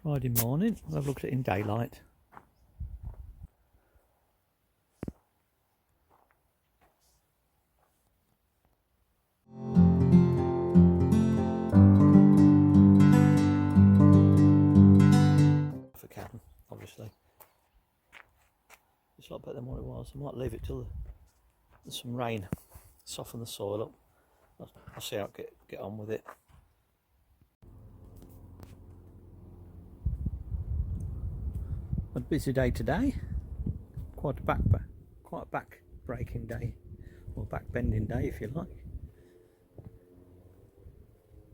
Friday morning. I've looked at it in daylight. For cabin, obviously. It's a lot better than what it was. I might leave it till there's some rain, soften the soil up. I'll see how I get on with it. A busy day today. Quite a back-breaking day, or back-bending day, if you like.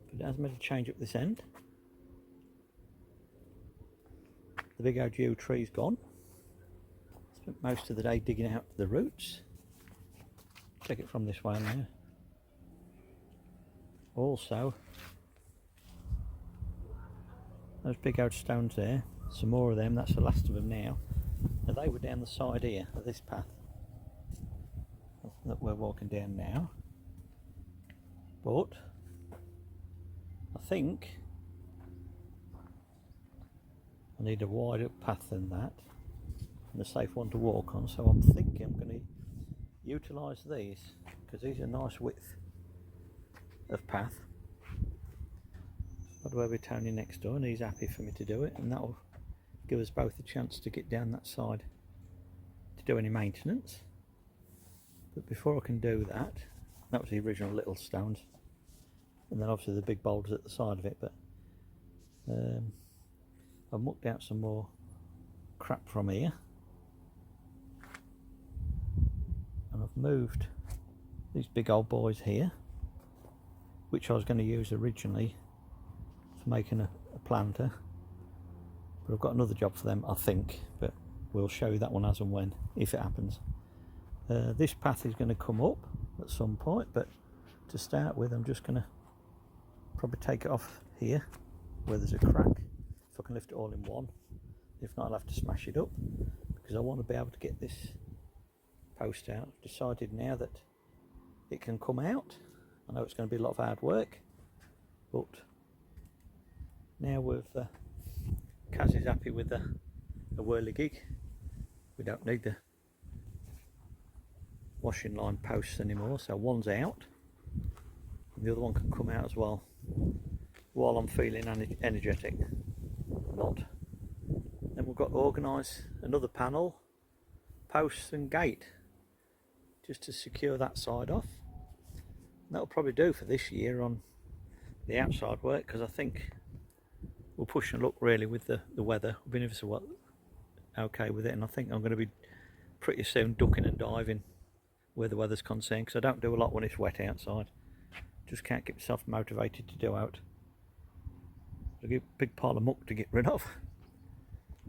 But it has made a change up this end. The big old yew tree's gone. Spent most of the day digging out the roots. Take it from this way now. Also, those big old stones there, some more of them, that's the last of them now. Now they were down the side here of this path that we're walking down now. But I think I need a wider path than that and a safe one to walk on, so I'm thinking I'm going to utilise these because these are a nice width of path. I'd rather be Tony next door and he's happy for me to do it, and that'll give us both a chance to get down that side to do any maintenance. But before I can do that, that was the original little stones, and then obviously the big boulders at the side of it, but I've mucked out some more crap from here, and I've moved these big old boys here, which I was going to use originally for making a planter, but I've got another job for them, I think, but we'll show you that one as and when, if it happens. This path is going to come up at some point, but to start with I'm just going to probably take it off here where there's a crack, if I can lift it all in one. If not, I'll have to smash it up because I want to be able to get this post out. I've decided now that it can come out. I know it's going to be a lot of hard work, but now with Kaz is happy with the whirligig, we don't need the washing line posts anymore, so one's out and the other one can come out as well while I'm feeling energetic. Not. Then we've got to organise another panel, posts and gate just to secure that side off. That'll probably do for this year on the outside work, because I think we'll push and look really with the weather. We've been ever so okay with it, and I think I'm going to be pretty soon ducking and diving where the weather's concerned, because I don't do a lot when it's wet outside. Just can't get myself motivated to do out. I'll get a big pile of muck to get rid of.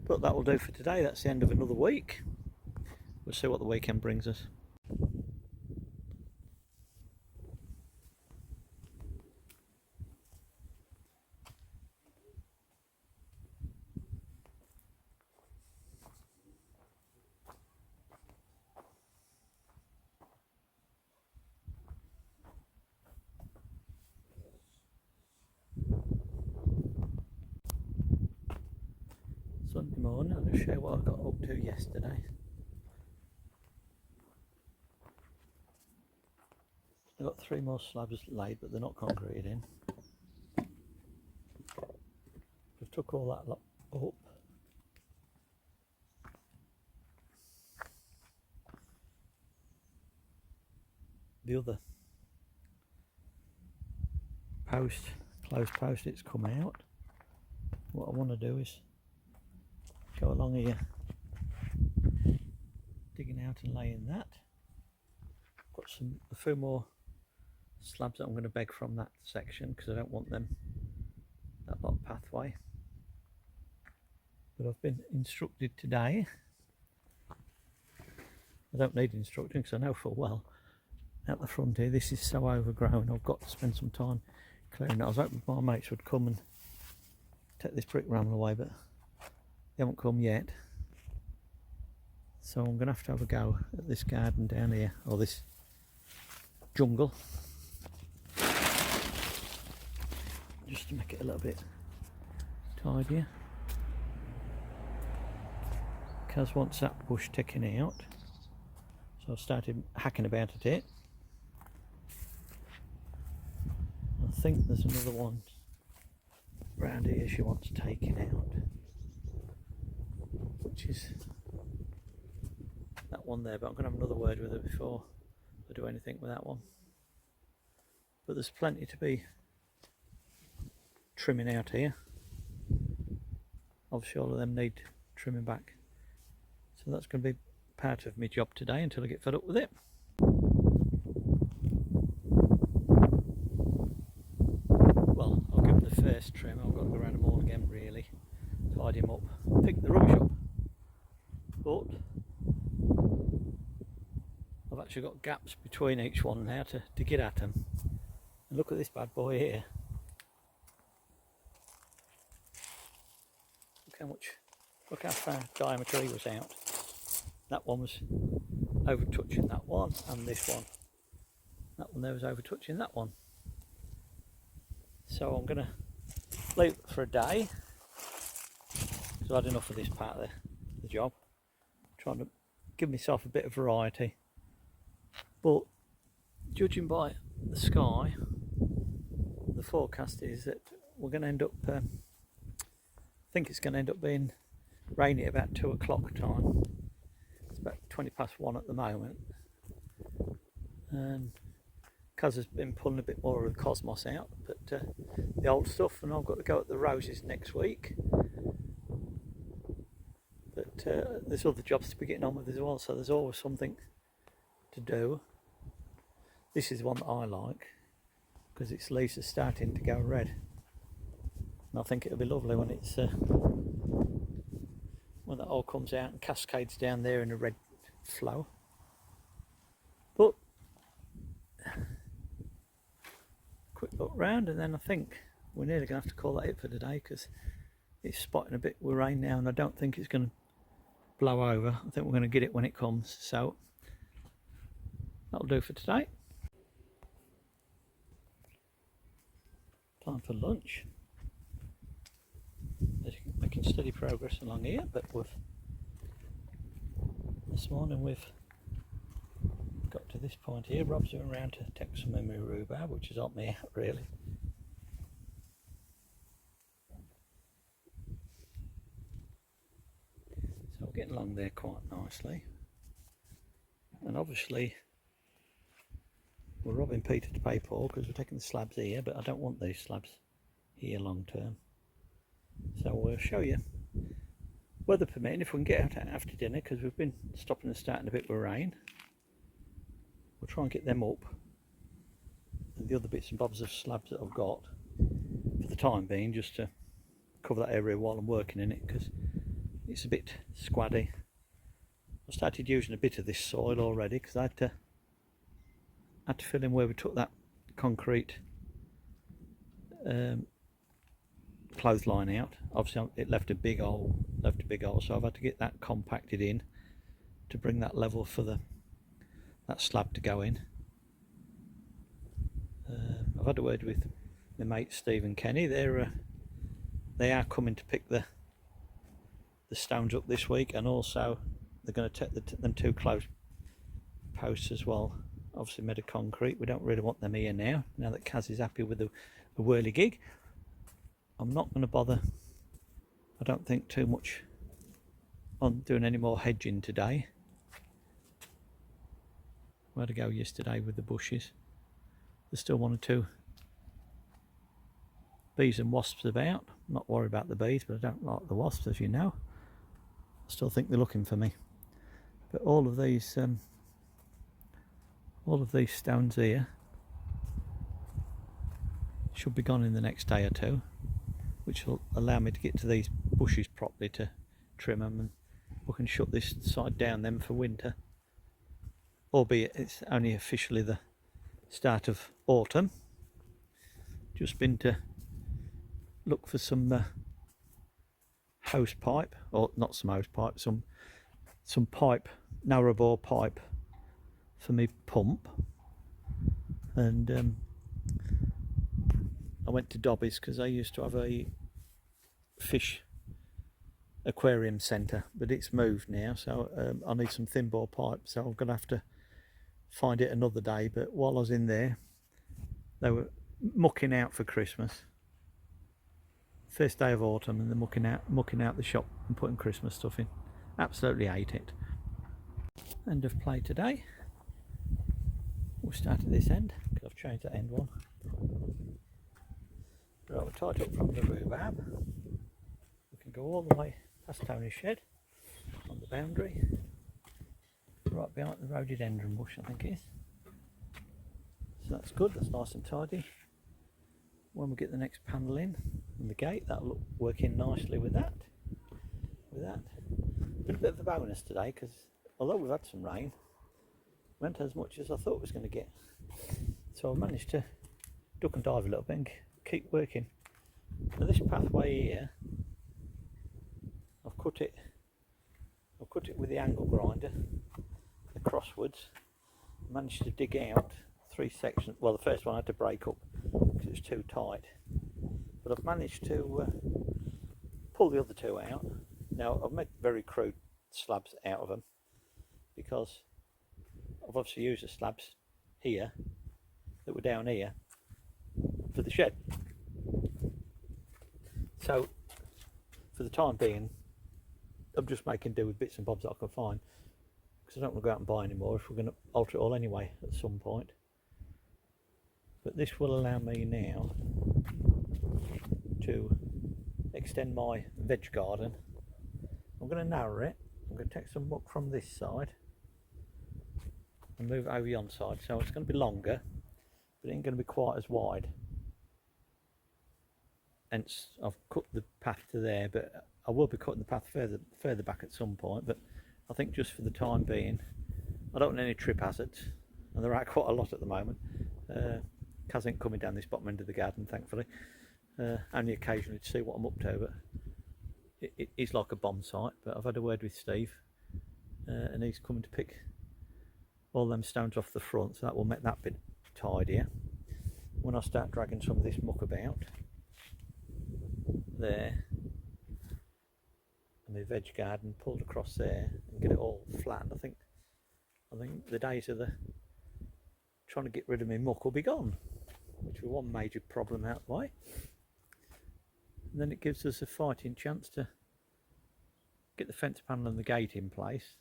But that will do for today. That's the end of another week. We'll see what the weekend brings us. Sunday morning, I'm going to show you what I got up to yesterday. I've got 3 more slabs laid, but they're not concreted in. I've took all that lot up. The other post, closed post, it's come out. What I want to do is go along here, digging out and laying that. Got a few more slabs that I'm going to beg from that section because I don't want them that lot pathway. But I've been instructed today. I don't need instructing because I know full well at the front here this is so overgrown. I've got to spend some time clearing it. I was hoping my mates would come and take this brick ramble away, but they haven't come yet, so I'm going to have a go at this garden down here, or this jungle, just to make it a little bit tidier. Kaz wants that bush taken out, so I started hacking about at it. I think there's another one round here she wants taken out, which is that one there, but I'm going to have another word with her before I do anything with that one. But there's plenty to be trimming out here. Obviously all of them need trimming back, so that's going to be part of my job today until I get fed up with it. Well, I'll give them the first trim. I've got to go around them all again really, tidy them up, pick the rubbish up, but I've actually got gaps between each one now to get at them. And look at this bad boy here. Look how far diameter he was out. That one was over touching that one, and this one. That one there was over touching that one. So I'm going to leave it for a day, because I've had enough of this part of the job. I'm trying to give myself a bit of variety. But judging by the sky, the forecast is that we're going to end up, I think it's going to end up being rainy at about 2 o'clock time. It's about 20 past 1 at the moment. And Kaz has been pulling a bit more of the cosmos out, but the old stuff, and I've got to go at the roses next week. But there's other jobs to be getting on with as well, so there's always something to do. This is one that I like, because its leaves are starting to go red. And I think it'll be lovely when it's when that all comes out and cascades down there in a red flow. But quick look round, and then I think we're nearly going to have to call that it for today, because it's spotting a bit with rain now, and I don't think it's going to blow over. I think we're going to get it when it comes, so that'll do for today. Time for lunch. Making steady progress along here, but this morning we've got to this point here. Rob's going around to take some of my rhubarb, which has helped me out really. So we're getting along there quite nicely, and obviously we're robbing Peter to pay Paul, because we're taking the slabs here, but I don't want these slabs here long term. So we'll show you, weather permitting, if we can get out after dinner, because we've been stopping and starting a bit with rain. We'll try and get them up, and the other bits and bobs of slabs that I've got for the time being, just to cover that area while I'm working in it, because it's a bit squaddy. I started using a bit of this soil already, because I had to fill in where we took that concrete clothesline out. Obviously it left a big hole, so I've had to get that compacted in to bring that level for that slab to go in. I've had a word with my mates Steve and Kenny. They are coming to pick the stones up this week, and also they're going to take them 2 close posts as well, obviously made of concrete. We don't really want them here now that Kaz is happy with the whirly gig. I'm not going to bother, I don't think, too much on doing any more hedging today. We had to go yesterday with the bushes. There's still 1 or 2 bees and wasps about. I'm not worried about the bees, but I don't like the wasps, as you know. I still think they're looking for me. But all of these stones here should be gone in the next day or 2, which will allow me to get to these bushes properly to trim them, and we can shut this side down then for winter, albeit it's only officially the start of autumn. Just been to look for some hose pipe, or not some hose pipe, some pipe, narrow bore pipe for me pump, and I went to Dobby's because I used to have a fish aquarium centre, but it's moved now, so I need some thin bore pipe, so I'm going to have to find it another day. But while I was in there, they were mucking out for Christmas. First day of autumn, and they're mucking out the shop and putting Christmas stuff in. Absolutely hate it. End of play today. We'll start at this end because I've changed that end one. Right, we're tied up from the rhubarb. We can go all the way past Tony's shed on the boundary, right behind the rhododendron bush, I think it is. So that's good, that's nice and tidy. When we get the next panel in and the gate, that'll work in nicely with that. Been a bit of a bonus today because although we've had some rain, we haven't as much as I thought we was going to get. So I managed to duck and dive a little bit and keep working. Now this pathway here, I've cut it with the angle grinder acrosswards. Managed to dig out 3 sections. Well, the first one I had to break up because it was too tight, but I've managed to pull the other 2 out. Now I've made very crude slabs out of them because I've obviously used the slabs here that were down here for the shed. So for the time being, I'm just making do with bits and bobs that I can find because I don't want to go out and buy anymore if we're going to alter it all anyway at some point. But this will allow me now to extend my veg garden. I'm going to narrow it. I'm going to take some muck from this side and move it over yon side, so it's going to be longer, but it ain't going to be quite as wide. Hence I've cut the path to there, but I will be cutting the path further back at some point. But I think just for the time being, I don't want any trip hazards, and there are quite a lot at the moment. Kaz ain't coming down this bottom end of the garden, thankfully. Only occasionally to see what I'm up to, but it is like a bomb site. But I've had a word with Steve, and he's coming to pick all them stones off the front, so that will make that bit tidier. When I start dragging some of this muck about there, and my veg garden pulled across there and get it all flattened, I think the days of the trying to get rid of my muck will be gone, which was one major problem out of the way. And then it gives us a fighting chance to get the fence panel and the gate in place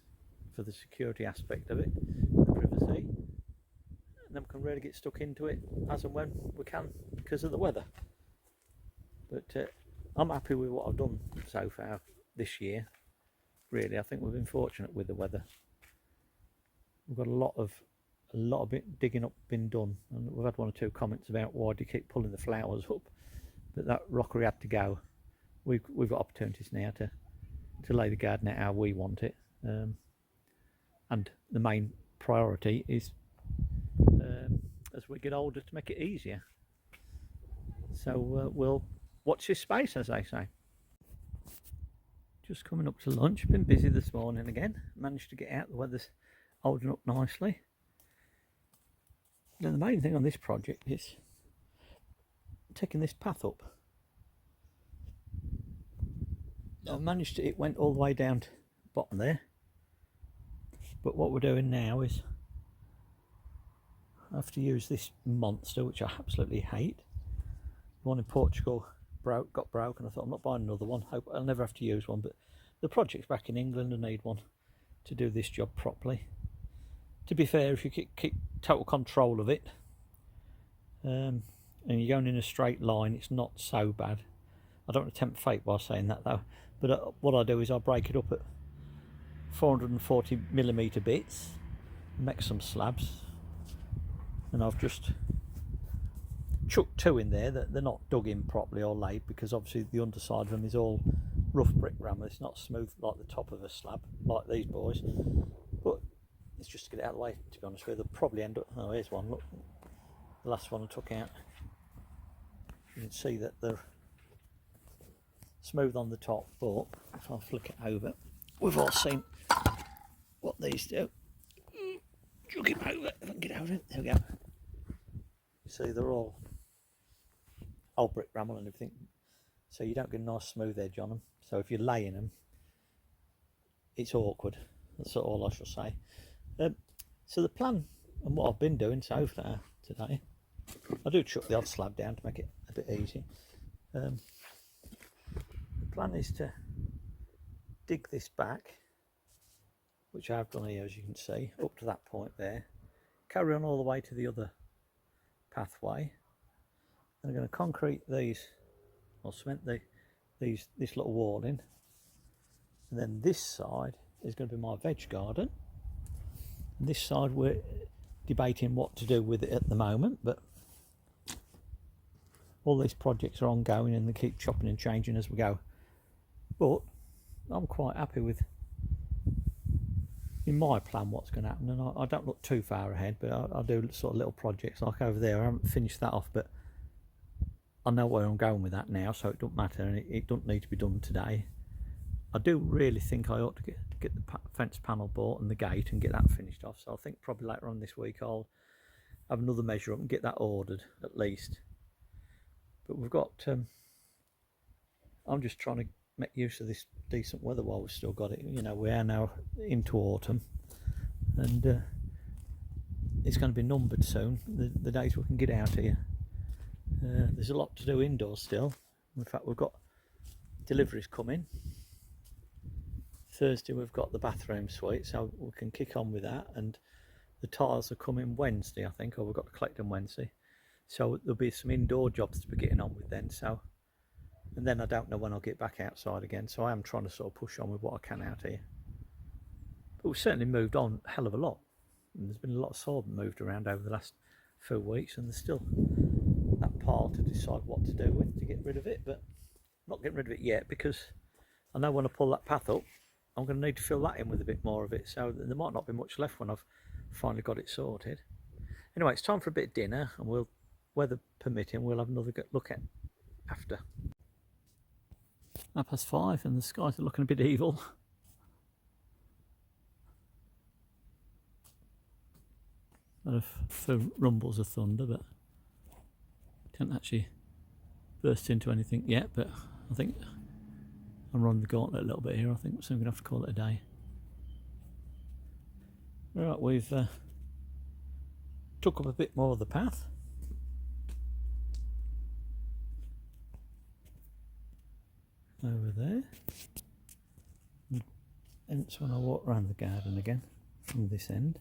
for the security aspect of it, privacy, and then we can really get stuck into it as and when we can because of the weather. But I'm happy with what I've done so far this year. Really, I think we've been fortunate with the weather. We've got a lot of bit digging up been done, and we've had 1 or 2 comments about why do you keep pulling the flowers up, but that rockery had to go. We've got opportunities now to lay the garden out how we want it, and the main priority is as we get older to make it easier. So we'll watch this space, as they say. Just coming up to lunch. Been busy this morning again. Managed to get out. The weather's holding up nicely. Now the main thing on this project is taking this path up. I managed to, it went all the way down to the bottom there, but what we're doing now is I have to use this monster, which I absolutely hate. The one in Portugal got broken. I thought I'm not buying another one. Hope I'll never have to use one, but the project's back in England and need one to do this job properly. To be fair, if you keep total control of it, and you're going in a straight line, it's not so bad. I don't want to tempt fate by saying that though, but what I do is I break it up at 440mm bits, make some slabs, and I've just chucked 2 in there that they're not dug in properly or laid, because obviously the underside of them is all rough brick rammer. It's not smooth like the top of a slab like these boys, but it's just to get it out of the way, to be honest with you. They'll probably end up, oh here's one, look, the last one I took out. You can see that they're smooth on the top, but if I flick it over, we've all seen what these do. Jug him over, if I can get over it, there we go. You see they're all old brick ramble and everything, so you don't get a nice smooth edge on them. So if you're laying them, it's awkward. That's all I shall say. So the plan and what I've been doing so far today, I do chuck the odd slab down to make it a bit easy. The plan is to dig this back, which I've done here, as you can see, up to that point there, carry on all the way to the other pathway. And I'm going to concrete these, or cement this little wall in, and then this side is going to be my veg garden. And this side we're debating what to do with it at the moment, but all these projects are ongoing and they keep chopping and changing as we go. But I'm quite happy with, in my plan, what's going to happen, and I don't look too far ahead, but I do sort of little projects like over there. I haven't finished that off, but I know where I'm going with that now, so it don't matter, and it don't need to be done today. I do really think I ought to get the fence panel bought and the gate and get that finished off, so I think probably later on this week I'll have another measure up and get that ordered at least. But we've got, I'm just trying to make use of this decent weather while we've still got it. You know, we are now into autumn, and it's going to be numbered soon, the days we can get out here. There's a lot to do indoors still. In fact, we've got deliveries coming. Thursday we've got the bathroom suite, so we can kick on with that, and the tiles are coming Wednesday, I think, or we've got to collect them Wednesday. So there'll be some indoor jobs to be getting on with then. So, and then I don't know when I'll get back outside again, so I am trying to sort of push on with what I can out here. But we've certainly moved on a hell of a lot, and there's been a lot of soil moved around over the last few weeks, and there's still that pile to decide what to do with to get rid of it. But I'm not getting rid of it yet, because I know when I pull that path up, I'm going to need to fill that in with a bit more of it, so there might not be much left when I've finally got it sorted. Anyway, it's time for a bit of dinner, and we'll, weather permitting, we'll have another look at after. 5:30 and the skies are looking a bit evil. Got a few rumbles of thunder, but can't actually burst into anything yet. But I think I'm running the gauntlet a little bit here. I think so I'm going to have to call it a day. Right, we've took up a bit more of the path. Over there. And so when I walk around the garden again from this end.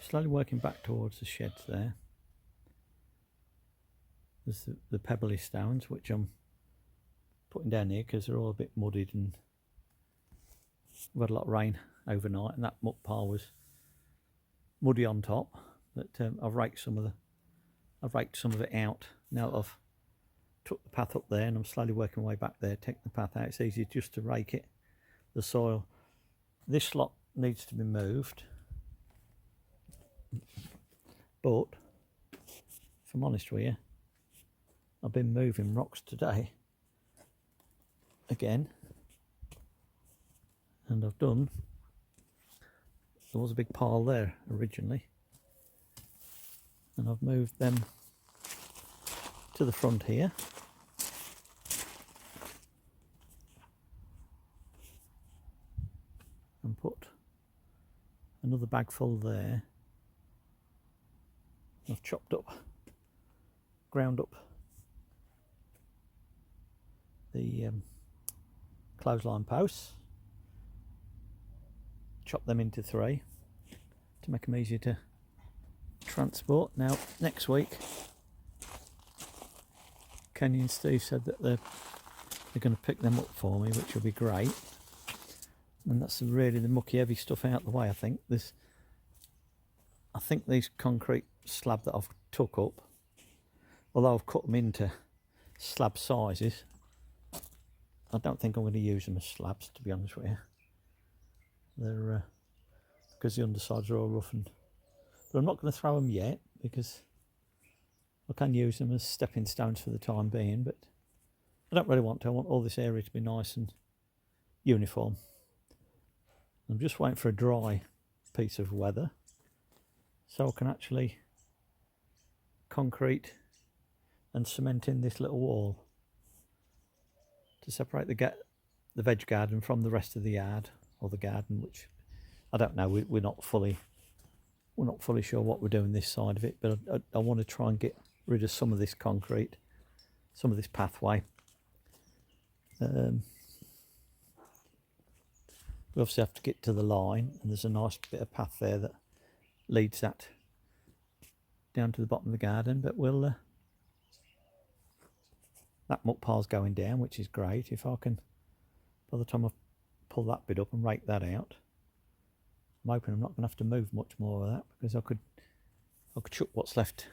Slowly working back towards the sheds there. There's the pebbly stones, which I'm putting down here because they're all a bit muddied, and we've had a lot of rain overnight, and that muck pile was muddy on top. But I've raked some of it out now that I've took the path up there, and I'm slowly working my way back there, taking the path out. It's easy just to rake it, the soil. This lot needs to be moved, but if I'm honest with you, I've been moving rocks today again, and I've done, there was a big pile there originally, and I've moved them to the front here. And put another bag full there. I've chopped up, ground up the clothesline posts, chop them into 3 to make them easier to transport. Now next week, Kenny and Steve said that they're going to pick them up for me, which will be great. And that's really the mucky heavy stuff out the way. I think these concrete slab that I've took up, although I've cut them into slab sizes, I don't think I'm going to use them as slabs, to be honest with you. They're because the undersides are all roughened. But I'm not going to throw them yet, because I can use them as stepping stones for the time being, but I don't really want to. I want all this area to be nice and uniform. I'm just waiting for a dry piece of weather so I can actually concrete and cement in this little wall. to separate the veg garden from the rest of the yard, or the garden, which I don't know. We're not fully sure what we're doing this side of it, but I want to try and get rid of some of this concrete, some of this pathway. We obviously have to get to the line, and there's a nice bit of path there that leads that down to the bottom of the garden, but we'll that muck pile's going down, which is great. If I can, by the time I pull that bit up and rake that out, I'm hoping I'm not going to have to move much more of that, because I could chuck what's left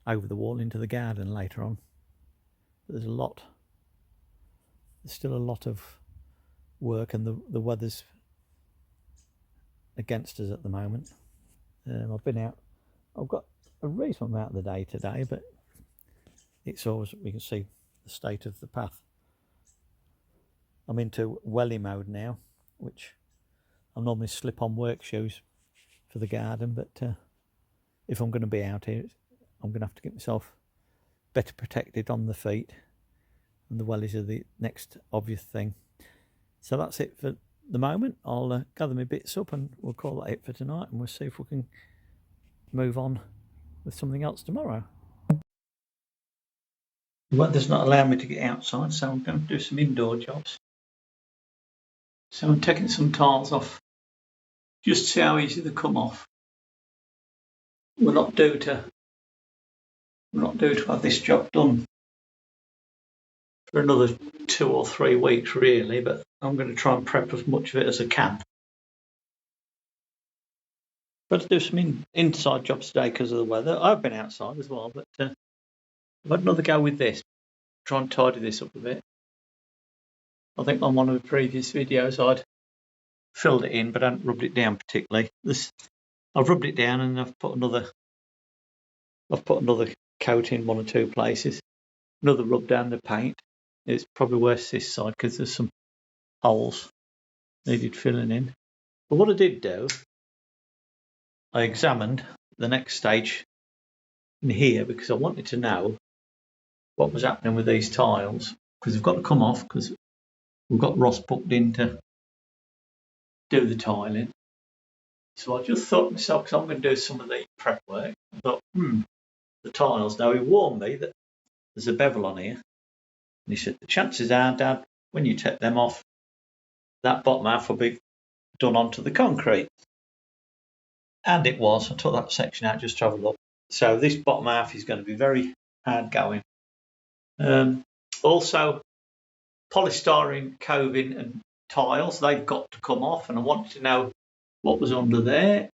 over the wall into the garden later on. But there's still a lot of work, and the weather's against us at the moment. I've been out, I've got a reasonable amount of the day today, but it's always, we can see the state of the path. I'm into welly mode now, which I normally slip on work shoes for the garden, but if I'm going to be out here, I'm going to have to get myself better protected on the feet, and the wellies are the next obvious thing. So that's it for the moment. I'll gather my bits up, and we'll call that it for tonight, and we'll see if we can move on with something else tomorrow. The weather's not allowing me to get outside, so I'm going to do some indoor jobs. So I'm taking some tiles off, just to see how easy they come off. We're not due to have this job done for another 2 or 3 weeks, really, but I'm going to try and prep as much of it as I can. But to do some inside jobs today because of the weather. I've been outside as well, but I've had another go with this. Try and tidy this up a bit. I think on one of the previous videos I'd filled it in, but I hadn't rubbed it down particularly. I've rubbed it down, and I've put another coat in 1 or 2 places. Another rub down the paint. It's probably worse this side because there's some holes needed filling in. But what I did do, I examined the next stage in here, because I wanted to know what was happening with these tiles, because they've got to come off, because we've got Ross booked in to do the tiling. So I just thought to myself, because I'm going to do some of the prep work, I thought, the tiles. Now, he warned me that there's a bevel on here, and he said the chances are, Dad, when you take them off, that bottom half will be done onto the concrete. And it was. I took that section out just to have a look. So this bottom half is going to be very hard going. Also, polystyrene coving and tiles, they've got to come off, and I wanted to know what was under there.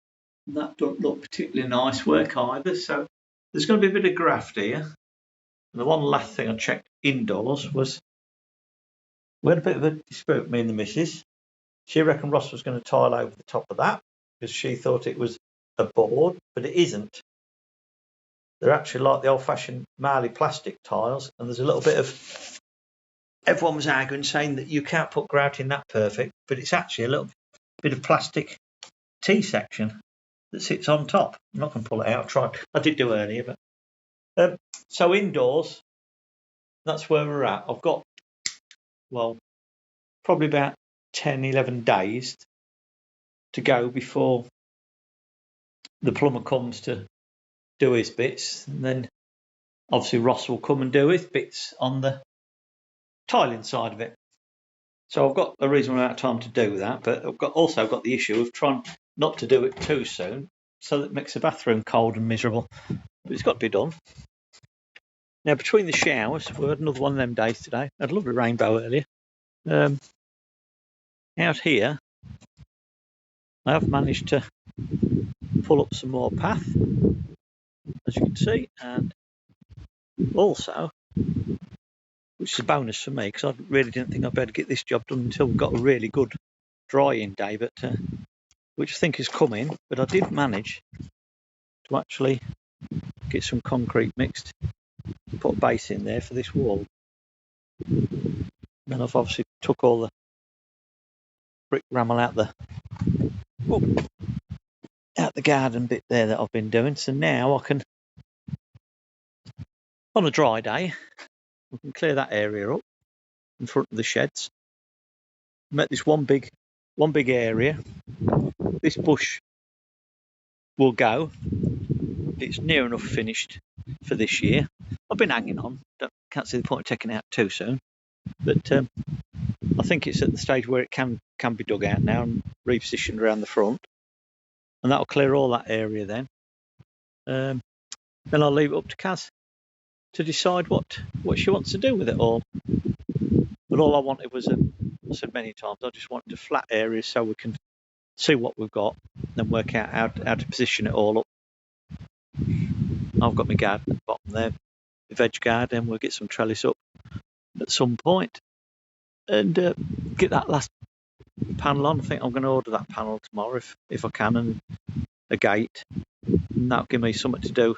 And that don't look particularly nice work either. So there's going to be a bit of graft here. And the one last thing I checked indoors was, we had a bit of a dispute, me and the missus. She reckoned Ross was going to tile over the top of that, because she thought it was a board, but it isn't. They're actually like the old-fashioned Marley plastic tiles, and there's a little bit of... Everyone was arguing, saying that you can't put grout in that perfect, but it's actually a little bit of plastic T-section that sits on top. I'm not going to pull it out. I did do earlier, but so indoors, that's where we're at. I've got, well, probably about 10, 11 days to go before the plumber comes to do his bits, and then obviously Ross will come and do his bits on the tiling side of it. So I've got a reasonable amount of time to do that, but I've also got the issue of trying not to do it too soon, so that it makes the bathroom cold and miserable. But it's got to be done. Now, between the showers, we had another one of them days today. I had a lovely rainbow earlier. Out here, I have managed to pull up some more path, as you can see, and also, which is a bonus for me, because I really didn't think I'd better get this job done until we got a really good dry-in day, but which I think is coming. But I did manage to actually get some concrete mixed, put a base in there for this wall. Then I've obviously took all the brick rammel out the garden bit there that I've been doing. So now I can, on a dry day, we can clear that area up, in front of the sheds. Met this one big area. This bush will go. It's near enough finished for this year. I've been hanging on. Can't see the point of taking it out too soon. But I think it's at the stage where it can be dug out now and repositioned around the front. And that'll clear all that area then. Then I'll leave it up to Kaz to decide what she wants to do with it all. But all I wanted was, I said many times, I just wanted a flat area so we can see what we've got and work out how to position it all up. I've got my garden at the bottom there, the veg garden. We'll get some trellis up at some point and get that last panel on. I think I'm going to order that panel tomorrow if I can, and a gate, and that'll give me something to do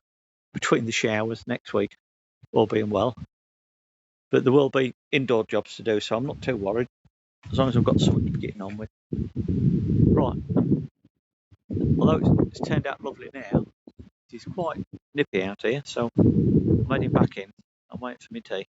between the showers next week, all being well. But there will be indoor jobs to do, so I'm not too worried as long as I've got something to be getting on with. Right, although it's turned out lovely now, it is quite nippy out here, so I'm heading back in. I'm waiting for my tea.